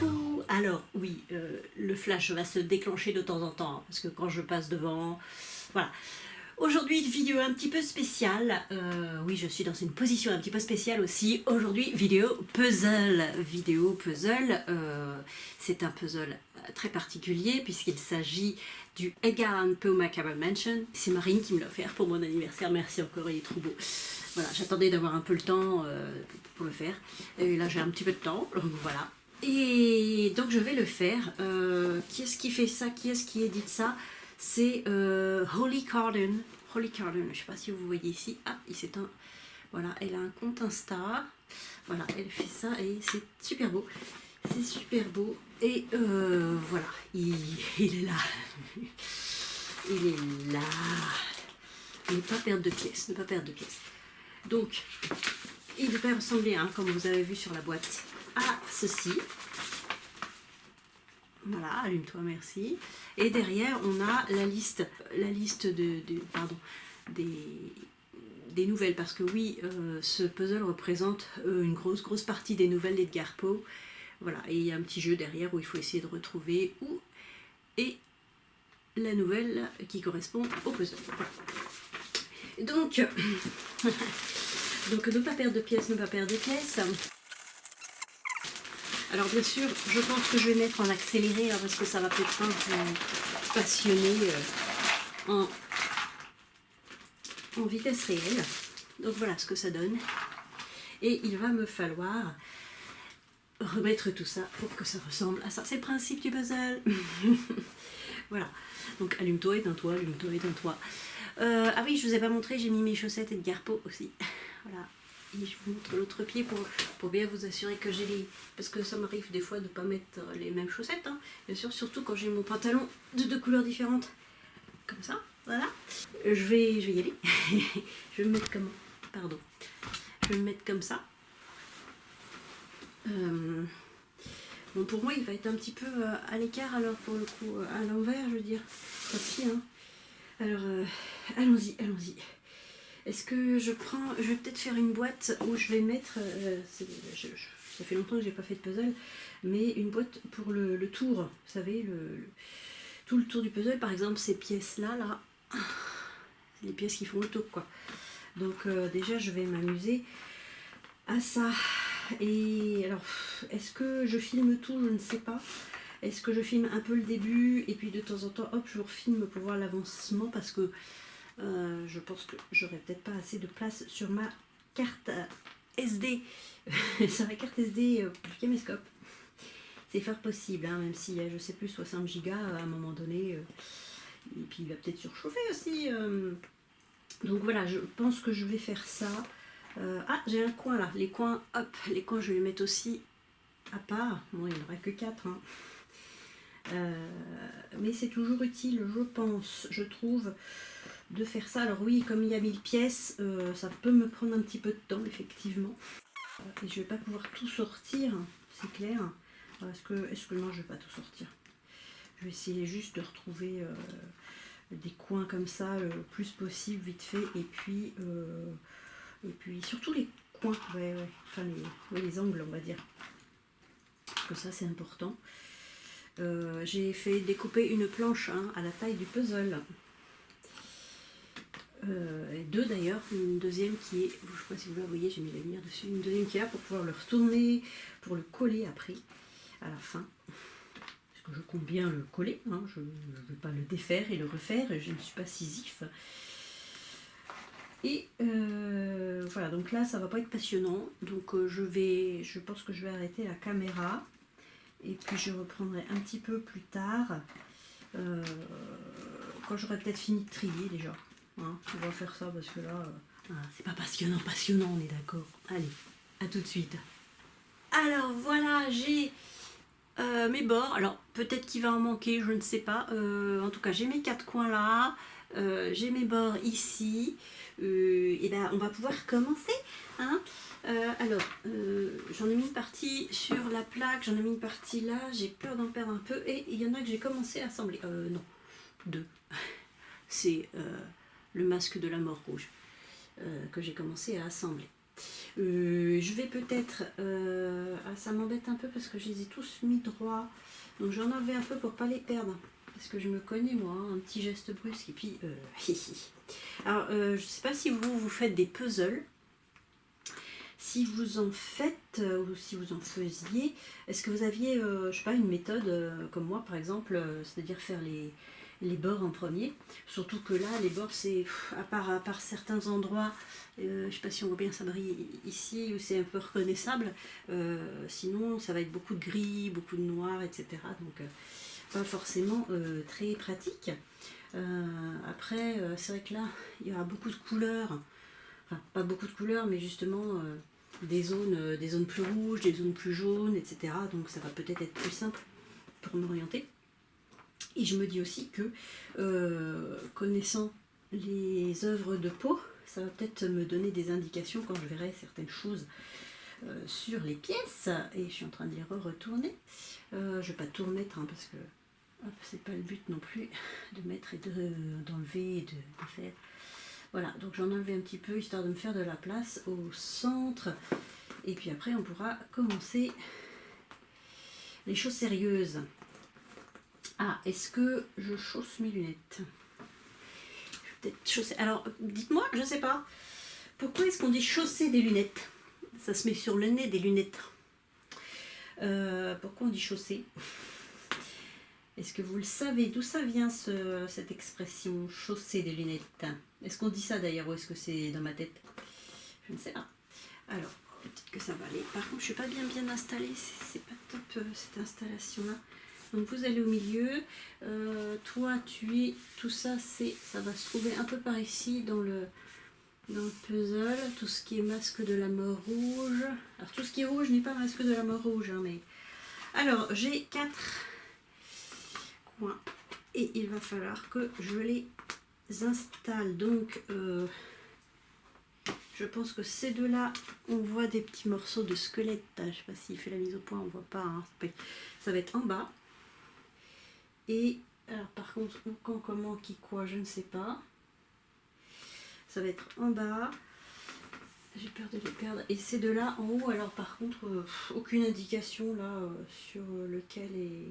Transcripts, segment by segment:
Coucou! Alors oui, le flash va se déclencher de temps en temps, hein, parce que quand je passe devant, voilà. Aujourd'hui, vidéo un petit peu spéciale, oui je suis dans une position un petit peu spéciale aussi, aujourd'hui vidéo puzzle. C'est un puzzle très particulier puisqu'il s'agit du Edgar Allan Poe Macabre Mansion. C'est Marine qui me l'a offert pour mon anniversaire, merci encore, il est trop beau. Voilà, j'attendais d'avoir un peu le temps pour le faire, et là j'ai un petit peu de temps, donc voilà. Et donc je vais le faire. Qui est-ce qui fait ça? Qui est-ce qui édite ça? C'est Holly Carden. Holly Carden, je ne sais pas si vous voyez ici. Ah, il s'éteint. Voilà, elle a un compte Insta. Voilà, elle fait ça et c'est super beau. C'est super beau. Et voilà, il est là. Il est là. Ne pas perdre de pièces, ne pas perdre de pièces. Donc, il devrait ressembler, hein, comme vous avez vu sur la boîte, à ceci. Voilà, allume-toi, merci. Et derrière, on a la liste des nouvelles. Parce que oui, ce puzzle représente une grosse partie des nouvelles d'Edgar Poe. Voilà, et il y a un petit jeu derrière où il faut essayer de retrouver où est la nouvelle qui correspond au puzzle. Voilà. Donc, donc ne pas perdre de pièces, ne pas perdre de pièces. Alors bien sûr, je pense que je vais mettre en accéléré, hein, parce que ça va peut-être pas vous passionner en vitesse réelle. Donc voilà ce que ça donne. Et il va me falloir remettre tout ça pour que ça ressemble à ça. C'est le principe du puzzle. Voilà. Donc allume-toi, éteins-toi, allume-toi, éteins-toi. Ah oui, je vous ai pas montré, j'ai mis mes chaussettes Edgar Poe aussi. Voilà. Et je vous montre l'autre pied pour bien vous assurer que j'ai les... Parce que ça m'arrive des fois de ne pas mettre les mêmes chaussettes, hein. Bien sûr, surtout quand j'ai mon pantalon de deux couleurs différentes. Comme ça, voilà. Je vais y aller. Je vais me mettre comment? Pardon. Je vais me mettre comme ça. Bon, pour moi, il va être un petit peu à l'écart, alors pour le coup, à l'envers, je veux dire. Tant pis, hein. Alors, allons-y, allons-y. Est-ce que je prends... Je vais peut-être faire une boîte où je vais mettre... ça fait longtemps que j'ai pas fait de puzzle, mais une boîte pour le tour. Vous savez, tout le tour du puzzle. Par exemple, ces pièces-là, là, c'est les pièces qui font le tour, quoi. Donc déjà, je vais m'amuser à ça. Et alors, est-ce que je filme tout? Je ne sais pas. Est-ce que je filme un peu le début et puis de temps en temps, hop, je vous refilme pour voir l'avancement, parce que je pense que j'aurai peut-être pas assez de place sur ma carte SD, sur la carte SD du caméscope. C'est fort possible, hein, même s'il y a, je sais plus, 60 Go à un moment donné. Et puis il va peut-être surchauffer aussi. Donc voilà, je pense que je vais faire ça. Ah, j'ai un coin là. Les coins, hop, les coins, je vais les mettre aussi à part. Bon, il n'y en aura que 4. Hein. Mais c'est toujours utile, je pense, je trouve, de faire ça. Alors oui, comme il y a 1000 pièces, ça peut me prendre un petit peu de temps, effectivement. Et je vais pas pouvoir tout sortir, c'est clair. Est-ce que non, je vais pas tout sortir. Je vais essayer juste de retrouver des coins comme ça le plus possible, vite fait. Et puis surtout les coins, ouais. Enfin les angles, on va dire. Parce que ça, c'est important. J'ai fait découper une planche, hein, à la taille du puzzle. Deux d'ailleurs, une deuxième qui est, je ne sais pas si vous la voyez, j'ai mis la lumière dessus, une deuxième qui est là pour pouvoir le retourner, pour le coller après, à la fin. Parce que je compte bien le coller, hein, je ne veux pas le défaire et le refaire, je ne suis pas Sisyphe. Et voilà, donc là ça va pas être passionnant, donc je pense que je vais arrêter la caméra. Et puis je reprendrai un petit peu plus tard, quand j'aurai peut-être fini de trier déjà. Hein, on va faire ça parce que là, c'est pas passionnant, on est d'accord. Allez, à tout de suite. Alors voilà, j'ai mes bords. Alors peut-être qu'il va en manquer, je ne sais pas. En tout cas, j'ai mes 4 coins là. J'ai mes bords ici. Et ben, on va pouvoir commencer. Hein. Alors, j'en ai mis une partie sur la plaque, j'en ai mis une partie là, j'ai peur d'en perdre un peu, et il y en a que j'ai commencé à assembler. Non, 2. C'est le masque de la mort rouge que j'ai commencé à assembler. je vais peut-être... ça m'embête un peu parce que je les ai tous mis droits. Donc j'en avais un peu pour pas les perdre. Parce que je me connais moi, hein, un petit geste brusque. Et puis... Alors je sais pas si vous faites des puzzles. Si vous en faites ou si vous en faisiez, est-ce que vous aviez, je sais pas, une méthode comme moi par exemple, c'est-à-dire faire les bords en premier. Surtout que là, les bords, c'est à part certains endroits, je sais pas si on voit bien ça brille ici, où c'est un peu reconnaissable. Sinon, ça va être beaucoup de gris, beaucoup de noir, etc. Donc, pas forcément très pratique. Après, c'est vrai que là, il y aura beaucoup de couleurs. Enfin, pas beaucoup de couleurs, mais justement des zones plus rouges, des zones plus jaunes, etc. Donc, ça va peut-être être plus simple pour m'orienter. Et je me dis aussi que, connaissant les œuvres de Pau, ça va peut-être me donner des indications quand je verrai certaines choses sur les pièces. Et je suis en train d'y retourner. Je ne vais pas tout remettre hein, parce que c'est pas le but non plus de mettre et d'enlever et de faire. Voilà, donc j'en enlève un petit peu histoire de me faire de la place au centre. Et puis après, on pourra commencer les choses sérieuses. Ah, est-ce que je chausse mes lunettes? Je vais peut-être chausser. Alors, dites-moi, je sais pas. Pourquoi est-ce qu'on dit chausser des lunettes? Ça se met sur le nez des lunettes. Pourquoi on dit chausser? Est-ce que vous le savez d'où ça vient cette expression chausser des lunettes? Est-ce qu'on dit ça d'ailleurs ou est-ce que c'est dans ma tête? Je ne sais pas. Alors, peut-être que ça va aller. Par contre, je suis pas bien installée. C'est pas top cette installation-là. Donc vous allez au milieu, toi tu es, tout ça ça va se trouver un peu par ici dans le puzzle, tout ce qui est masque de la mort rouge. Alors tout ce qui est rouge n'est pas masque de la mort rouge, hein, mais... Alors j'ai 4 coins et il va falloir que je les installe. Donc je pense que ces deux-là, on voit des petits morceaux de squelette. Je ne sais pas s'il fait la mise au point, on voit pas. Hein. Ça va être en bas. Et alors par contre, où, quand, comment, qui, quoi, je ne sais pas. Ça va être en bas. J'ai peur de les perdre. Et ces deux-là en haut, alors par contre, aucune indication là sur lequel est...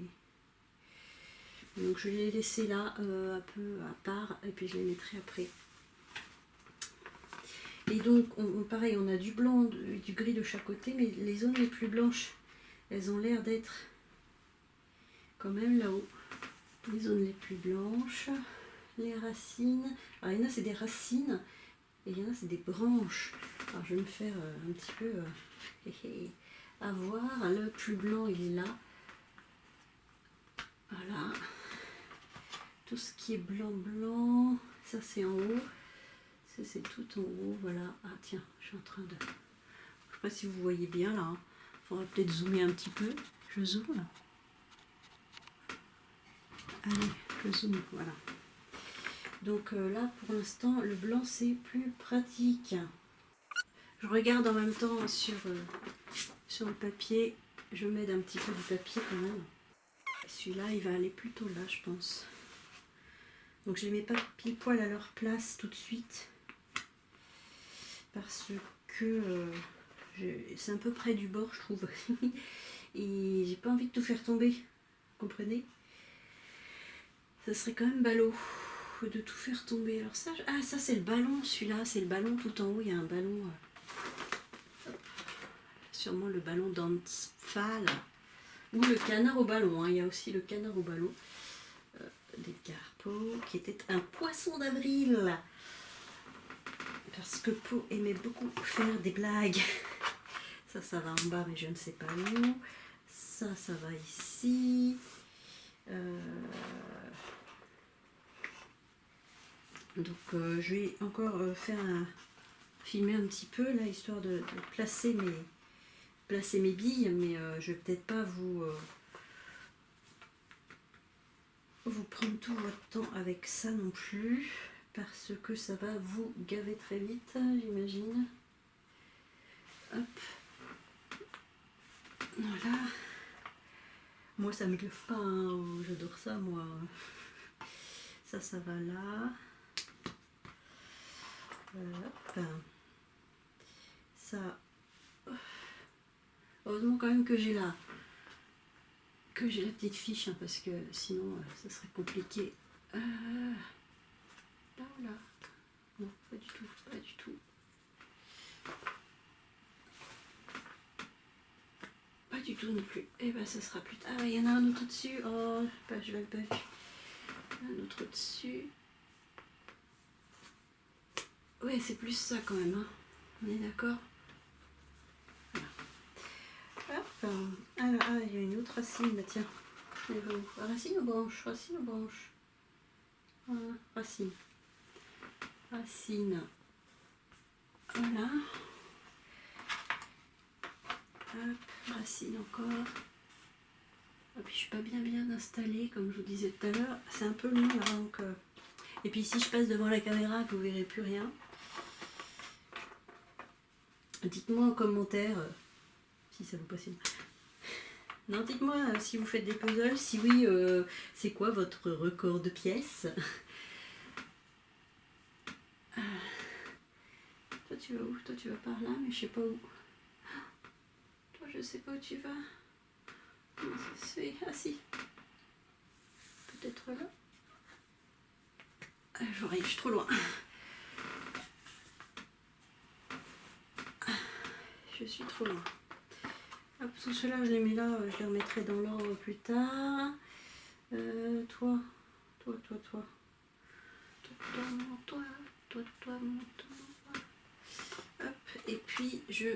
Donc je vais les laisser là un peu à part et puis je les mettrai après. Et donc, pareil, on a du blanc, du gris de chaque côté, mais les zones les plus blanches, elles ont l'air d'être quand même là-haut. Les zones les plus blanches, les racines. Alors, il y en a, c'est des racines, et il y en a, c'est des branches. Alors, je vais me faire un petit peu à voir. Le plus blanc, il est là. Voilà. Tout ce qui est blanc, ça c'est en haut. Ça c'est tout en haut, voilà. Ah tiens, je suis en train de... Je sais pas si vous voyez bien là. Il faudra peut-être zoomer un petit peu. Je zoome. Allez, je zoome, voilà. Donc là, pour l'instant, le blanc, c'est plus pratique. Je regarde en même temps sur le papier. Je m'aide un petit peu du papier quand même. Celui-là, il va aller plutôt là, je pense. Donc je ne les mets pas pile poil à leur place tout de suite. Parce que c'est un peu près du bord, je trouve. Et j'ai pas envie de tout faire tomber. Vous comprenez? Ça serait quand même ballot de tout faire tomber. Alors ça, ça c'est le ballon, celui-là, c'est le ballon tout en haut, il y a un ballon. Sûrement le ballon d'Anspha, ou le canard au ballon, hein. Il y a aussi le canard au ballon d'Edgar Poe, qui était un poisson d'avril. Parce que Poe aimait beaucoup faire des blagues. Ça va en bas, mais je ne sais pas où. Ça va ici. Donc je vais encore filmer un petit peu là, histoire de placer mes billes, mais je vais peut-être pas vous prendre tout votre temps avec ça non plus, parce que ça va vous gaver très vite, j'imagine. Hop. Voilà. Moi ça me gave pas, hein. J'adore ça moi. Ça va là. Hop. Ça, Heureusement quand même que j'ai la petite fiche, hein, parce que sinon ça serait compliqué. Là ou là? Non, pas du tout, pas du tout. Pas du tout non plus. Et ben ça sera plus tard. Ah, il y en a un autre dessus. Oh, je l'avais pas vu. Un autre dessus. Ouais, c'est plus ça quand même. Hein. On est d'accord? Voilà. Hop. Alors, ah, il y a une autre racine. Bah tiens. Racine ou branche? Racine ou branche? Voilà. Racine. Racine. Voilà. Hop. Racine encore. Et puis je suis pas bien installée, comme je vous disais tout à l'heure. C'est un peu long là, donc... Et puis si je passe devant la caméra, vous verrez plus rien. Dites-moi en commentaire si ça vous passionne. Non, dites-moi si vous faites des puzzles, si oui, c'est quoi votre record de pièces? Toi tu vas où? Toi tu vas par là, mais je sais pas où. Toi je sais pas où tu vas. Ah si. Peut-être là. Je suis trop loin. Je suis trop loin. Hop, ceux-là, je les mets là, je les remettrai dans l'ordre plus tard. Toi. Hop, et puis je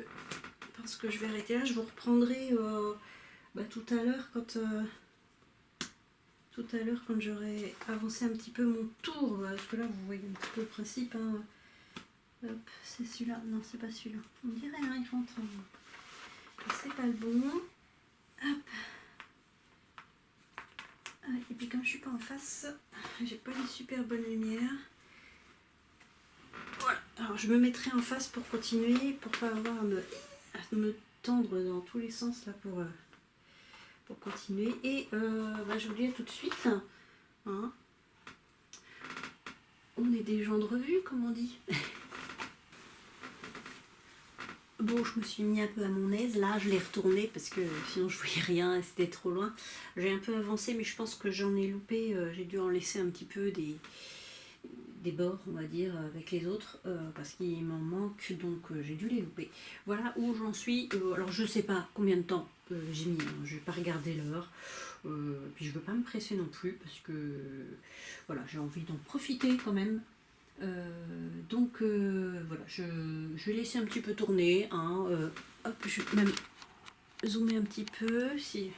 pense que je vais arrêter là. Je vous reprendrai tout à l'heure quand j'aurai avancé un petit peu mon tour. Parce que là, vous voyez un petit peu le principe. Hein. Hop, c'est celui-là. Non, c'est pas celui-là. On dirait, hein, il rentre. C'est pas le bon. Hop. Ah, et puis comme je suis pas en face, j'ai pas une super bonne lumière. Voilà. Alors je me mettrai en face pour continuer, pour pas avoir à me tendre dans tous les sens là pour continuer. Et je vous dis à tout de suite. Hein. On est des gens de revue, comme on dit. Bon, je me suis mis un peu à mon aise. Là, je l'ai retourné parce que sinon je voyais rien, c'était trop loin. J'ai un peu avancé, mais je pense que j'en ai loupé. J'ai dû en laisser un petit peu des bords, on va dire, avec les autres, parce qu'il m'en manque, donc j'ai dû les louper. Voilà où j'en suis. Alors, je sais pas combien de temps j'ai mis. Hein, je vais pas regarder l'heure. Puis je veux pas me presser non plus parce que voilà, j'ai envie d'en profiter quand même. Donc voilà, je vais laisser un petit peu tourner. Hein, hop, je vais même zoomer un petit peu. Si...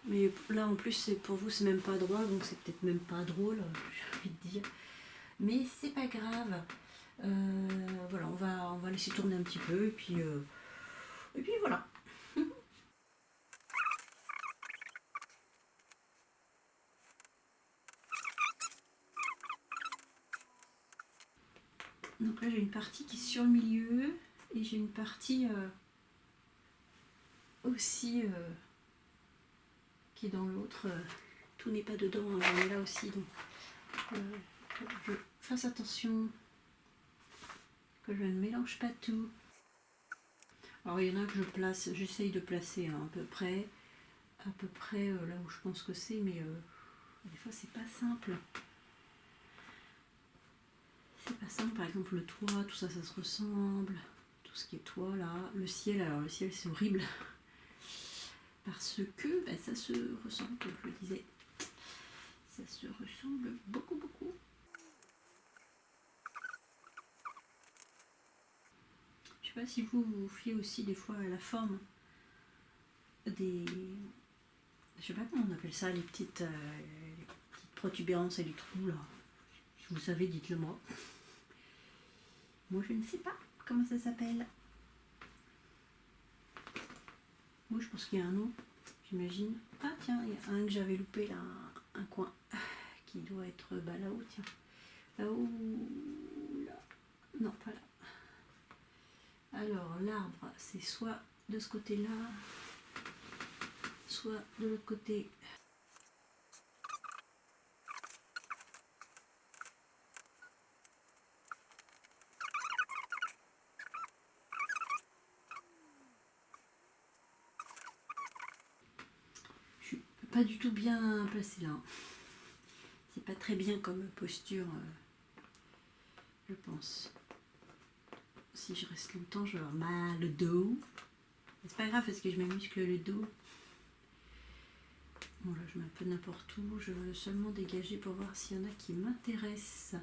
Mais là en plus, pour vous, c'est même pas droit, donc c'est peut-être même pas drôle, j'ai envie de dire. Mais c'est pas grave. Voilà, on va laisser tourner un petit peu et puis voilà. Donc là j'ai une partie qui est sur le milieu et j'ai une partie aussi qui est dans l'autre. Tout n'est pas dedans, hein, j'en ai là aussi. Donc je fasse attention que je ne mélange pas tout. Alors il y en a que je place, j'essaye de placer hein, à peu près là où je pense que c'est, mais des fois c'est pas simple. C'est pas simple, par exemple le toit, tout ça, ça se ressemble. Tout ce qui est toit là. Le ciel, alors le ciel c'est horrible. Parce que ça se ressemble, comme je le disais. Ça se ressemble beaucoup. Je sais pas si vous vous fiez aussi des fois à la forme des... Je sais pas comment on appelle ça, les petites protubérances et les trous là. Si vous savez, dites-le moi. Moi je ne sais pas comment ça s'appelle. Moi je pense qu'il y a un nom, j'imagine. Ah tiens, il y a un que j'avais loupé là, un coin qui doit être là-haut, tiens. Là-haut, là. Non, pas là. Alors l'arbre, c'est soit de ce côté-là, soit de l'autre côté. pas du tout bien placé là. C'est pas très bien comme posture, je pense. Si je reste longtemps, je vais avoir mal le dos. C'est pas grave parce que je me muscle le dos. Bon là je mets un peu n'importe où, je veux seulement dégager pour voir s'il y en a qui m'intéressent.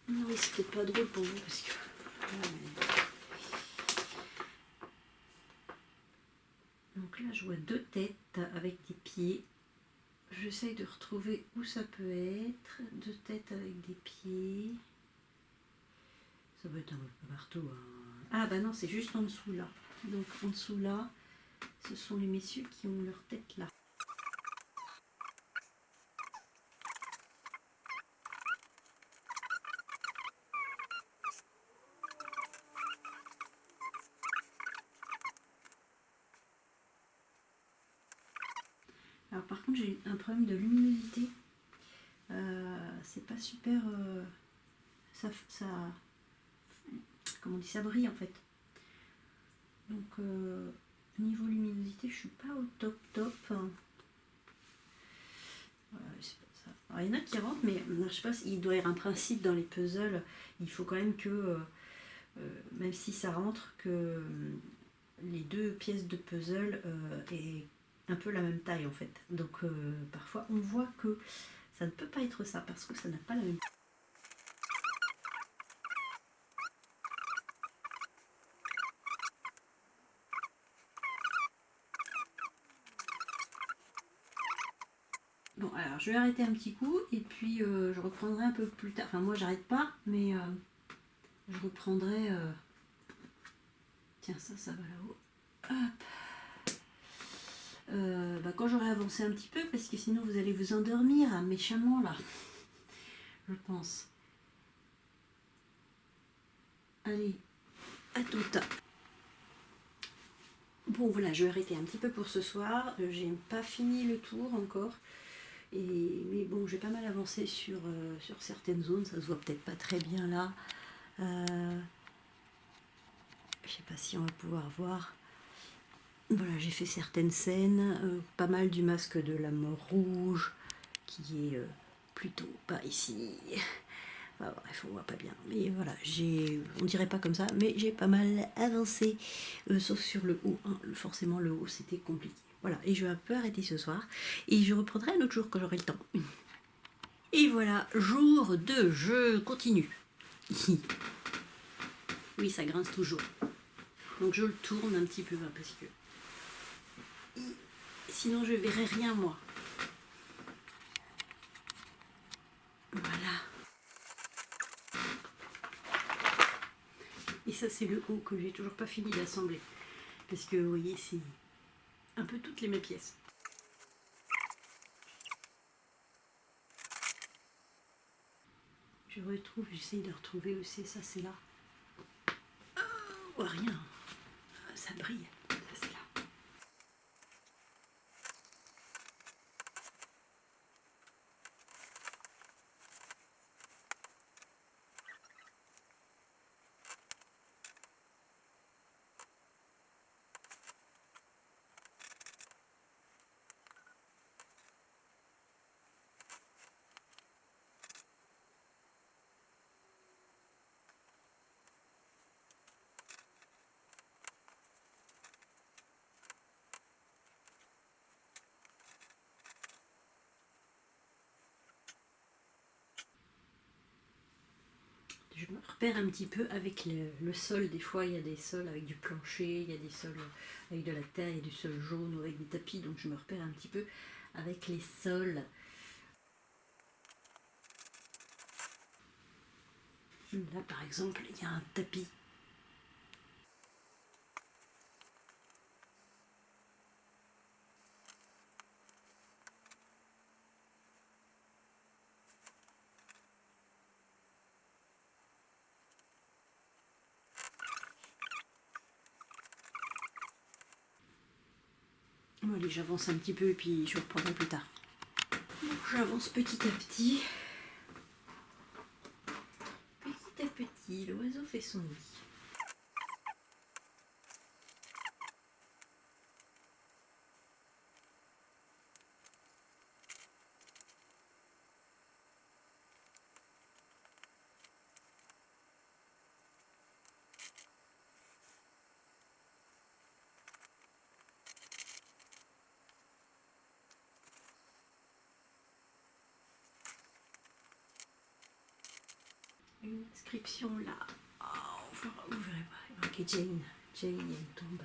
Non oui c'est peut-être pas drôle pour vous parce que... Donc là je vois deux têtes avec des pieds. J'essaye de retrouver où ça peut être. Deux têtes avec des pieds. Ça peut être un peu partout. Hein. Ah bah non c'est juste en dessous là. Donc en dessous là, ce sont les messieurs qui ont leur tête là. Alors par contre j'ai un problème de luminosité. C'est pas super... comment on dit, ça brille en fait. Donc niveau luminosité je suis pas au top. Voilà, c'est pas ça. Alors, il y en a qui rentrent mais je sais pas, il doit y avoir un principe dans les puzzles. Il faut quand même que, même si ça rentre, que les deux pièces de puzzle aient un peu la même taille en fait. Donc parfois on voit que ça ne peut pas être ça parce que ça n'a pas la même taille. Bon alors je vais arrêter un petit coup et puis je reprendrai un peu plus tard. Enfin moi j'arrête pas mais je reprendrai... Tiens ça va là-haut. Hop. Quand j'aurai avancé un petit peu parce que sinon vous allez vous endormir hein, méchamment là. Je pense. Allez, à tout. Bon voilà, je vais arrêter un petit peu pour ce soir. J'ai pas fini le tour encore. Mais bon, j'ai pas mal avancé sur certaines zones. Ça se voit peut-être pas très bien là. Je sais pas si on va pouvoir voir. Voilà, j'ai fait certaines scènes. Pas mal du masque de la mort rouge qui est plutôt pas ici. Enfin, bref, on voit pas bien. Mais voilà, on dirait pas comme ça, mais j'ai pas mal avancé. Sauf sur le haut. Hein. Forcément, le haut, c'était compliqué. Voilà, et je vais un peu arrêter ce soir. Et je reprendrai un autre jour quand j'aurai le temps. Et voilà, jour 2, je continue. Oui, ça grince toujours. Donc je le tourne un petit peu, hein, parce que... Sinon, je verrai rien, moi. Voilà. Et ça, c'est le haut que j'ai toujours pas fini d'assembler. Parce que, vous voyez, c'est un peu toutes les mêmes pièces. J'essaye de retrouver où c'est, ça c'est là. Oh, rien, ça brille, ça c'est là. Je me repère un petit peu avec le sol. Des fois, il y a des sols avec du plancher, il y a des sols avec de la terre, il y a du sol jaune ou avec des tapis. Donc, je me repère un petit peu avec les sols. Là, par exemple, il y a un tapis. Bon, allez, j'avance un petit peu et puis je reprendrai plus tard. J'avance petit à petit. Petit à petit, l'oiseau fait son nid. une inscription là. Oh, vous verrez pas. Il y a marqué Jane. Jane, il y a une tombe.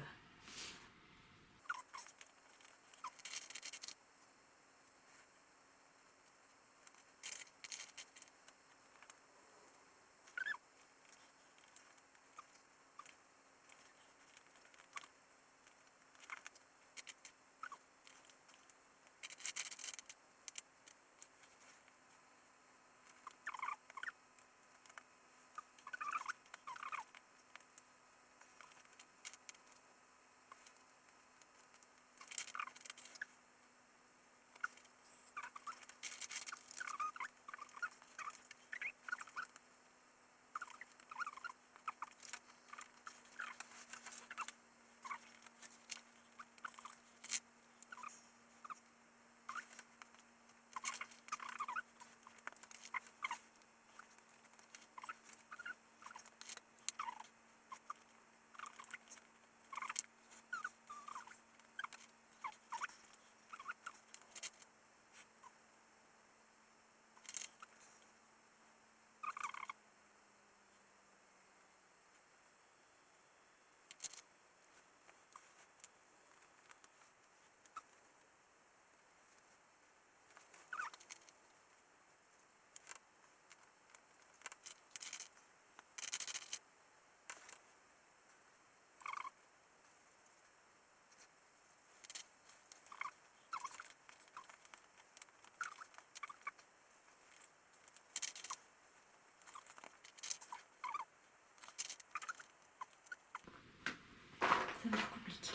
Ça va être compliqué.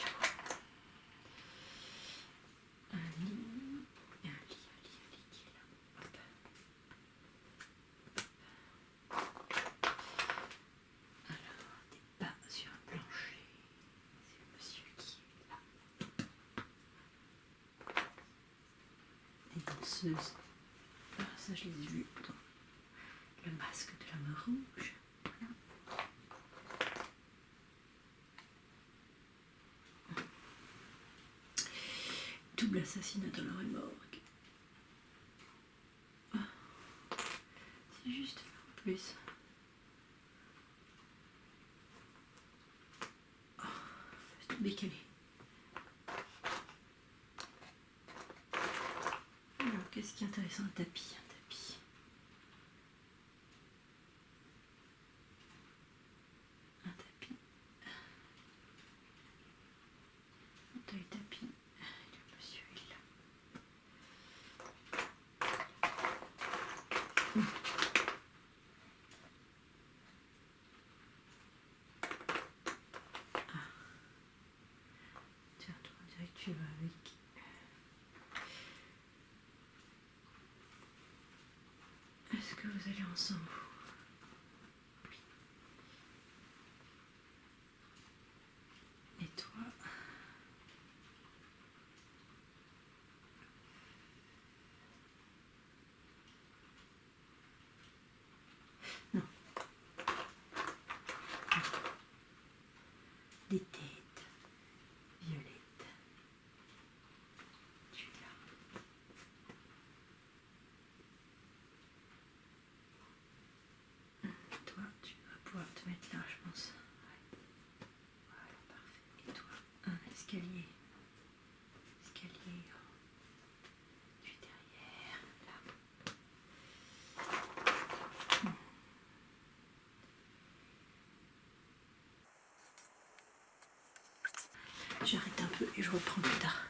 Un lit qui est là. Hop. Alors, des pas sur un plancher. C'est le monsieur qui est là. Des danseuses. Ah, ça, je les ai vues dans le masque de la mort rouge. Voilà. Double assassinat dans la rue Morgue. Ah, c'est juste en plus. Oh, c'est tout décalé. Alors, qu'est-ce qui est intéressant? Un tapis, un tapis. Un tapis. Un tapis. Le monsieur est là. Tiens, toi, on dirait que tu vas avec. Est-ce que vous allez ensemble? Oui. Et toi? Non. Des têtes violettes. Tu es là. Toi, tu vas pouvoir te mettre là, je pense. Ouais. Voilà, parfait. Et toi, un escalier. Escalier. Tu es derrière, là. J'arrête un peu et je reprends plus tard.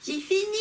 J'ai fini.